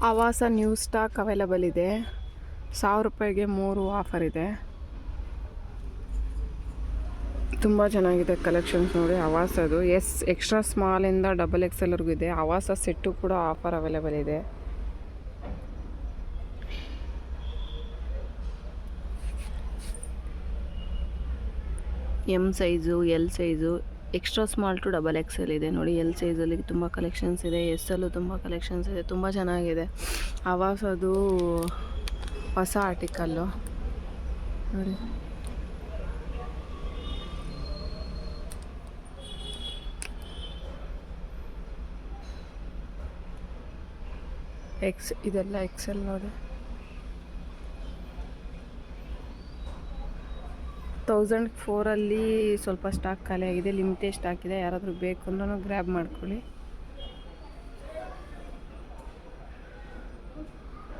ಆವಾಸ new stock available ಇದೆ. 1000 ರೂಪಾಯಿಗೆ 3 ಆಫರ್ ಇದೆ. ತುಂಬ ಚೆನ್ನಾಗಿದೆ ಕಲೆಕ್ಷನ್ಸ್ ನೋಡಿ. ಆವಾಸದು ಎಕ್ಸ್ಟ್ರಾ ಸ್ಮಾಲಿಂದ XXL ವರೆಗೂ ಇದೆ. ಆವಾಸ ಸೆಟ್ಟು ಕೂಡ ಆಫರ್ ಅವೈಲಬಲ್ ಇದೆ. M size, L size, extra small to XXL ಇದೆ ನೋಡಿ. ಎಲ್ ಸೈಜಲ್ಲಿ ತುಂಬ ಕಲೆಕ್ಷನ್ಸ್ ಇದೆ. ಅಲ್ಲೂ ತುಂಬ ಕಲೆಕ್ಷನ್ಸ್ ಇದೆ. ತುಂಬ ಚೆನ್ನಾಗಿದೆ. ಆವಾಸದು ಹೊಸ ಆರ್ಟಿಕಲ್ಲು ನೋಡಿ. ಇದೆಲ್ಲ XL ನೋಡಿ. 1004 ಸ್ವಲ್ಪ ಸ್ಟಾಕ್ ಖಾಲಿ ಆಗಿದೆ. ಲಿಮಿಟೆಡ್ ಸ್ಟಾಕ್ ಇದೆ. ಯಾರಾದರೂ ಬೇಕು ಅಂದ್ರೂ ಗ್ರ್ಯಾಬ್ ಮಾಡ್ಕೊಳ್ಳಿ.